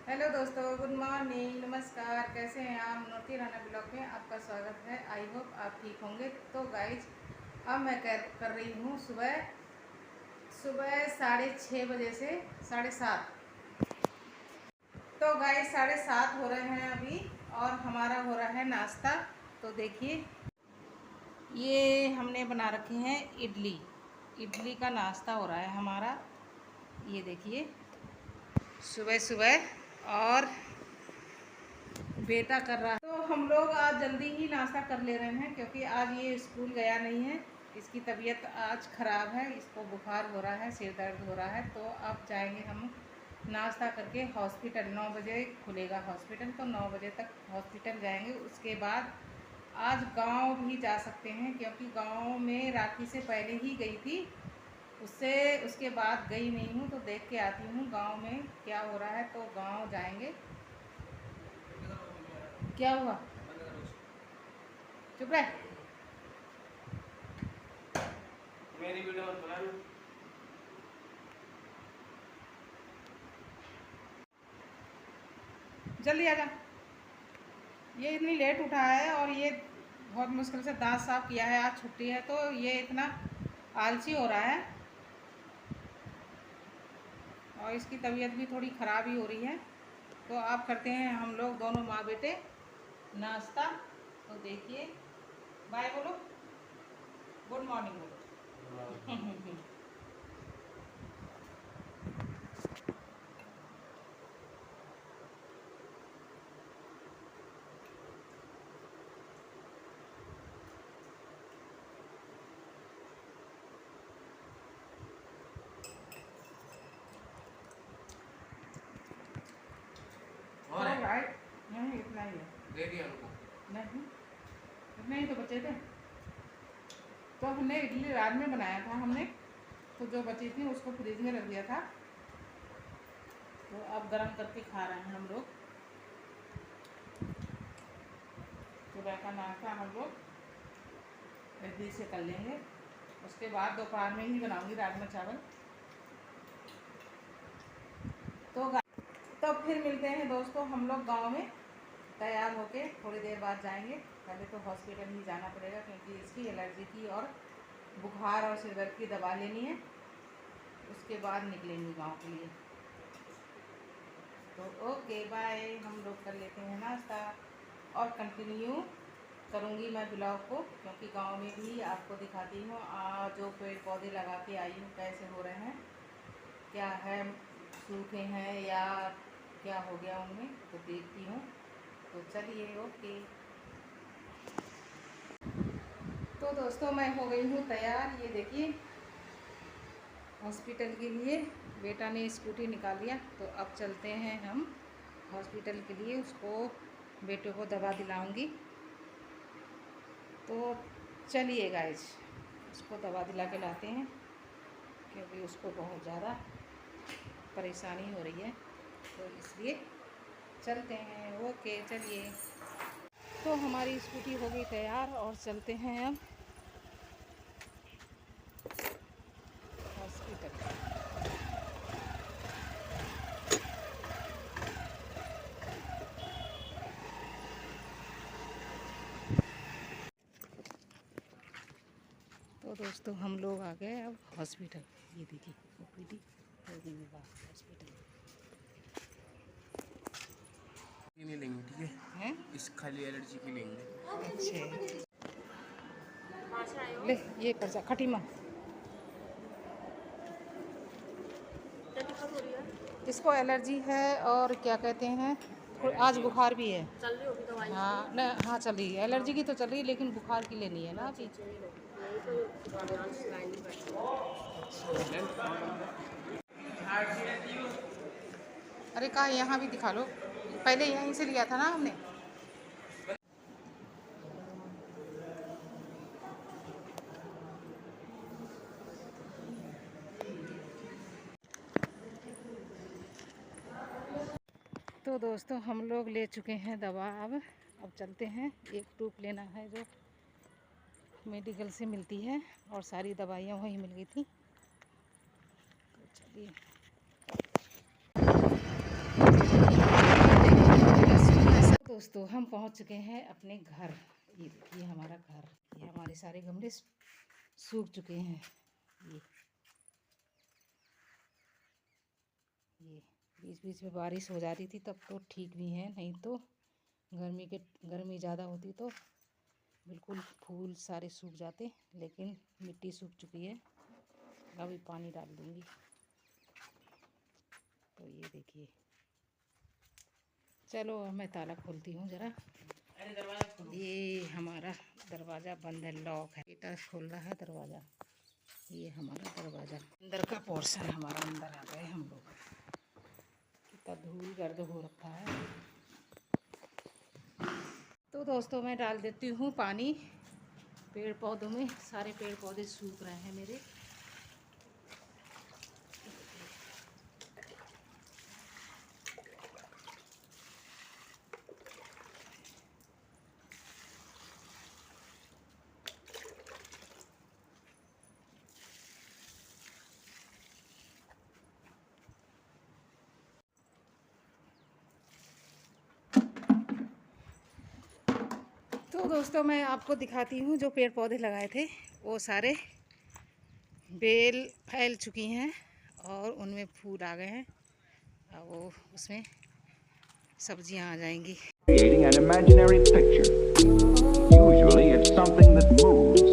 Hello दोस्तों, good morning, नमस्कार। कैसे हैं आप? नोटी राना ब्लॉग में आपका स्वागत है। आई होप आप ठीक होंगे। तो गाइज, अब मैं कर रही हूँ सुबह सुबह 6:30 बजे से 7:30। तो गाइज 7:30 हो रहे हैं अभी, और हमारा हो रहा है नाश्ता। तो देखिए, ये हमने बना रखे हैं इडली। इडली का नाश्ता हो रहा है हमारा। ये देखिए, सुबह सुबह। और बेटा कर रहा है। तो हम लोग आज जल्दी ही नाश्ता कर ले रहे हैं, क्योंकि आज ये स्कूल गया नहीं है। इसकी तबीयत आज ख़राब है, इसको बुखार हो रहा है, सिर दर्द हो रहा है। तो अब जाएंगे हम नाश्ता करके हॉस्पिटल। 9 बजे खुलेगा हॉस्पिटल, तो 9 बजे तक हॉस्पिटल जाएंगे। उसके बाद आज गांव भी जा सकते हैं, क्योंकि गांव में राखी से पहले ही गई थी। उसके बाद गई नहीं हूँ, तो देख के आती हूँ गांव में क्या हो रहा है। तो गांव जाएंगे। क्या हुआ? चुप रह। मेरी वीडियो मत बना। जल्दी आजा। ये इतनी लेट उठा है, और ये बहुत मुश्किल से दांत साफ किया है। आज छुट्टी है, तो ये इतना आलसी हो रहा है, और इसकी तबीयत भी थोड़ी ख़राब ही हो रही है। तो अब करते हैं हम लोग दोनों माँ बेटे नाश्ता। तो देखिए, बाय बोलो, गुड मॉर्निंग बोलो। और है? राइट, नहीं इतना ही है। दे दिया उनको। नहीं, इतने ही तो बचे थे। तो हमने इडली रात में बनाया था हमने, तो जो बची थी उसको फ्रिज में रख दिया था। तो अब गरम करके खा रहे हैं हम लोग। सुबह का नाश्ता हम लोग इडली से कर लेंगे। उसके बाद दोपहर में ही बनाऊंगी राजमा चावल। तो फिर मिलते हैं दोस्तों हम लोग गांव में। तैयार होके थोड़ी देर बाद जाएंगे। पहले तो हॉस्पिटल ही जाना पड़ेगा, क्योंकि इसकी एलर्जी की और बुखार और सिर दर्द की दवा लेनी है। उसके बाद निकलेंगे गांव के लिए। तो ओके बाय। हम लोग कर लेते हैं नाश्ता, और कंटिन्यू करूँगी मैं ब्लॉग को, क्योंकि गांव में भी आपको दिखाती हूँ जो पेड़ पौधे लगा के आई हूँ कैसे हो रहे हैं, क्या है, सूखे हैं या क्या हो गया उनमें, तो देखती हूँ। तो चलिए, ओके। तो दोस्तों, मैं हो गई हूँ तैयार। ये देखिए, हॉस्पिटल के लिए बेटा ने स्कूटी निकाल लिया। तो अब चलते हैं हम हॉस्पिटल के लिए। उसको, बेटे को दवा दिलाऊंगी। तो चलिए गाइज, उसको दवा दिला के लाते हैं, क्योंकि उसको बहुत ज़्यादा परेशानी हो रही है। तो इसलिए चलते हैं। ओके, चलिए। तो हमारी स्कूटी हो गई तैयार, और चलते हैं अब हॉस्पिटल। तो दोस्तों, हम लोग आ गए अब हॉस्पिटल। ये देखिए, ओपीडी हो गई है बाहर हॉस्पिटल ये नहीं लेंगे, ठीक है? है। इस खाली एलर्जी की लेंगे। अच्छे, ले ये कर जा खटी माँ। इसको एलर्जी है, और क्या कहते हैं, आज बुखार भी है। चल रही होगी दवाई? हाँ न, हाँ चल रही है। एलर्जी की तो चल रही है, लेकिन बुखार की लेनी है ना अभी। नहीं तो ध्यान से लाइन में बैठो। अरे कहा, यहाँ भी दिखा लो। पहले यहीं से लिया था ना हमने। तो दोस्तों, हम लोग ले चुके हैं दवा। अब चलते हैं। एक ट्यूब लेना है जो मेडिकल से मिलती है, और सारी दवाइयाँ वहीं मिल गई थी। तो चलिए। दोस्तों हम पहुंच चुके हैं अपने घर। ये देखिए हमारा घर, ये हमारे सारे गमले सूख चुके हैं। ये बीच बीच में बारिश हो जाती थी तब तो ठीक भी है, नहीं तो गर्मी ज़्यादा होती तो बिल्कुल फूल सारे सूख जाते। लेकिन मिट्टी सूख चुकी है, अभी पानी डाल दूंगी। तो ये देखिए, चलो मैं ताला खोलती हूँ ज़रा। ये हमारा दरवाज़ा बंद है, लॉक है। बेटा खोल रहा है दरवाज़ा। ये हमारा दरवाज़ा, अंदर का पोर्शन हमारा। अंदर आ गए हम लोग। कितना धूल गर्द हो रखा है। तो दोस्तों मैं डाल देती हूँ पानी पेड़ पौधों में। सारे पेड़ पौधे सूख रहे हैं मेरे। तो दोस्तों मैं आपको दिखाती हूँ, जो पेड़ पौधे लगाए थे वो सारे बेल फैल चुकी हैं और उनमें फूल आ गए हैं। अब वो उसमें सब्जियां आ जाएंगी। Creating an imaginary picture. Usually it's something that moves.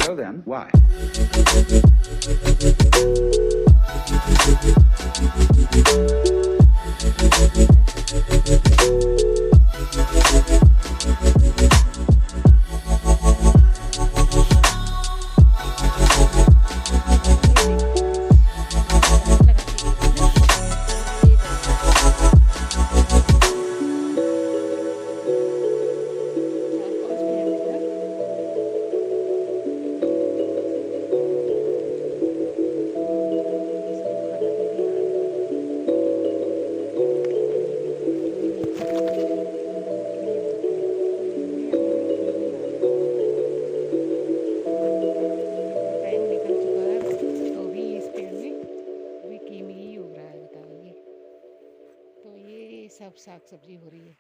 So then, why? सब साग सब्जी हो रही है।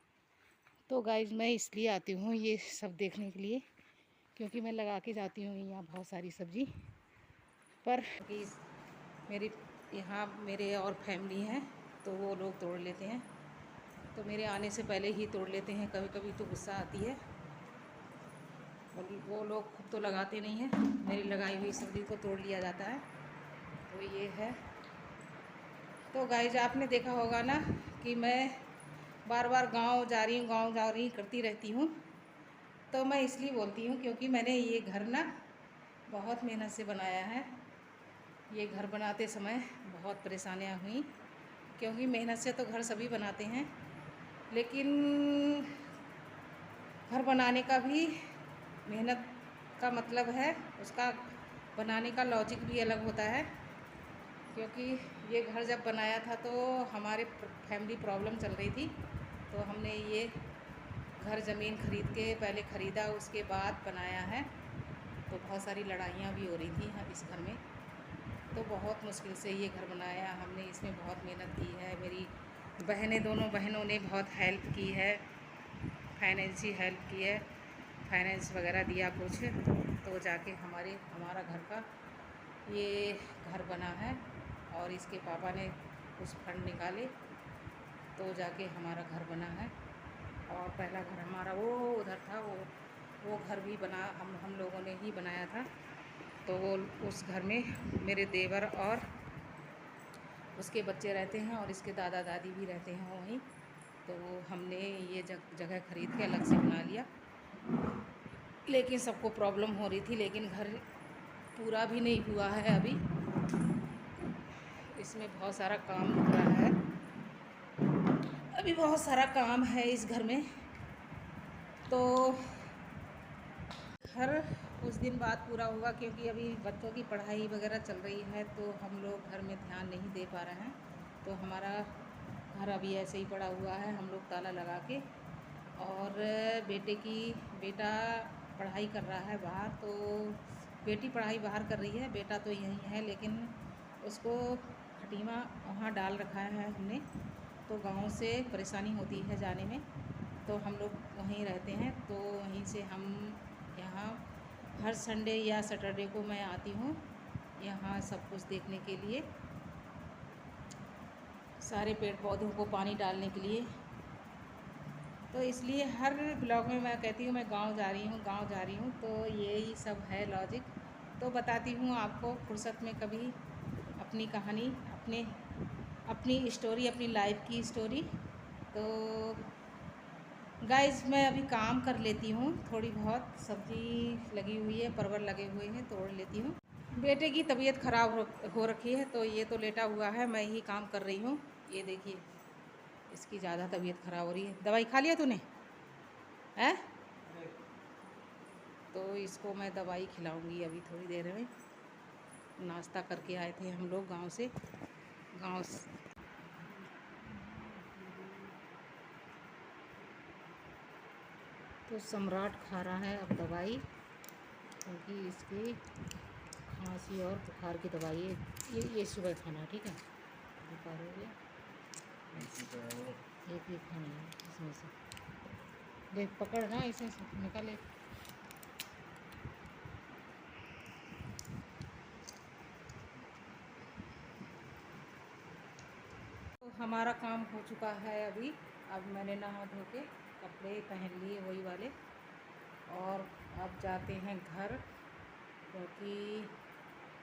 तो गाइस मैं इसलिए आती हूँ ये सब देखने के लिए, क्योंकि मैं लगा के जाती हूँ यहाँ बहुत सारी सब्जी। पर मेरी यहाँ मेरे और फैमिली हैं तो वो लोग तोड़ लेते हैं, तो मेरे आने से पहले ही तोड़ लेते हैं। कभी कभी तो गुस्सा आती है, वो लोग खुद तो लगाते नहीं हैं, मेरी लगाई हुई सब्जी को तोड़ लिया जाता है। तो ये है। तो गाइस आपने देखा होगा ना कि मैं बार बार गांव जा रही करती रहती हूँ। तो मैं इसलिए बोलती हूँ क्योंकि मैंने ये घर ना बहुत मेहनत से बनाया है। ये घर बनाते समय बहुत परेशानियाँ हुई, क्योंकि मेहनत से तो घर सभी बनाते हैं, लेकिन घर बनाने का भी मेहनत का मतलब है, उसका बनाने का लॉजिक भी अलग होता है। क्योंकि ये घर जब बनाया था तो हमारे फैमिली प्रॉब्लम चल रही थी, तो हमने ये घर ज़मीन खरीद के पहले ख़रीदा, उसके बाद बनाया है। तो बहुत सारी लड़ाइयाँ भी हो रही थी इस घर में, तो बहुत मुश्किल से ये घर बनाया हमने। इसमें बहुत मेहनत की है। मेरी दोनों बहनों ने बहुत हेल्प की है, फाइनेंशियल हेल्प की है, फाइनेंस वगैरह दिया कुछ, तो जाके हमारा घर का ये घर बना है। और इसके पापा ने कुछ फंड निकाले तो जाके हमारा घर बना है। पहला घर हमारा वो उधर था, वो घर भी बना हम लोगों ने ही बनाया था। तो वो उस घर में मेरे देवर और उसके बच्चे रहते हैं और इसके दादा दादी भी रहते हैं वहीं। तो हमने ये जगह ख़रीद के अलग से बना लिया, लेकिन सबको प्रॉब्लम हो रही थी, लेकिन घर पूरा भी नहीं हुआ है अभी। इसमें बहुत सारा काम हो रहा है, अभी बहुत सारा काम है इस घर में। तो घर कुछ दिन बाद पूरा होगा, क्योंकि अभी बच्चों की पढ़ाई वगैरह चल रही है, तो हम लोग घर में ध्यान नहीं दे पा रहे हैं। तो हमारा घर अभी ऐसे ही पड़ा हुआ है, हम लोग ताला लगा के। और बेटा पढ़ाई कर रहा है बाहर, तो बेटी पढ़ाई बाहर कर रही है, बेटा तो यहीं है, लेकिन उसको खटीमा वहाँ डाल रखा है हमने। तो गांव से परेशानी होती है जाने में, तो हम लोग वहीं रहते हैं। तो वहीं से हम यहाँ हर संडे या सैटरडे को मैं आती हूँ यहाँ सब कुछ देखने के लिए, सारे पेड़ पौधों को पानी डालने के लिए। तो इसलिए हर ब्लॉग में मैं कहती हूँ मैं गांव जा रही हूँ। तो यही सब है लॉजिक। तो बताती हूँ आपको फुर्सत में कभी अपनी कहानी, अपनी स्टोरी, अपनी लाइफ की स्टोरी। तो गाइस मैं अभी काम कर लेती हूँ, थोड़ी बहुत सब्ज़ी लगी हुई है, परवल लगे हुए हैं, तोड़ लेती हूँ। बेटे की तबीयत ख़राब हो रखी है, तो ये तो लेटा हुआ है, मैं ही काम कर रही हूँ। ये देखिए इसकी ज़्यादा तबीयत ख़राब हो रही है। दवाई खा लिया तूने है? तो इसको मैं दवाई खिलाऊंगी अभी थोड़ी देर में। नाश्ता करके आए थे हम लोग गांव से। तो सम्राट खा रहा है अब दवाई, क्योंकि इसकी खांसी और बुखार की दवाई है। ये सुबह खाना है, ठीक है? बुखार हो गया, एक खाना है इसमें से। देख पकड़ ना, इसे निकाले। तो हमारा काम हो चुका है अभी। अब मैंने नहा धो के कपड़े पहन लिए वही वाले, और अब जाते हैं घर, क्योंकि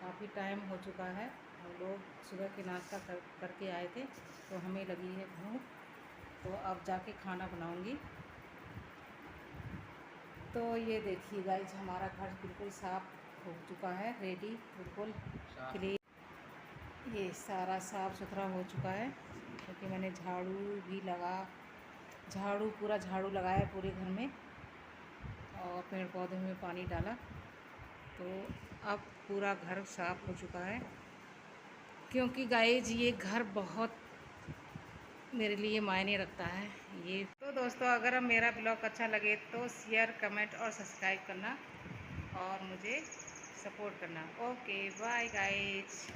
काफ़ी टाइम हो चुका है। हम लोग सुबह के नाश्ता करके आए थे, तो हमें लगी है भूख। तो अब जाके खाना बनाऊंगी। तो ये देखिए गाइस, हमारा घर बिल्कुल साफ़ हो चुका है, रेडी, बिल्कुल क्लीन। ये सारा साफ़ सुथरा हो चुका है, क्योंकि मैंने पूरा झाड़ू लगाया पूरे घर में, और पेड़ पौधों में पानी डाला। तो अब पूरा घर साफ़ हो चुका है, क्योंकि गाइस ये घर बहुत मेरे लिए मायने रखता है ये। तो दोस्तों, अगर मेरा ब्लॉग अच्छा लगे तो शेयर, कमेंट और सब्सक्राइब करना, और मुझे सपोर्ट करना। Okay bye guys.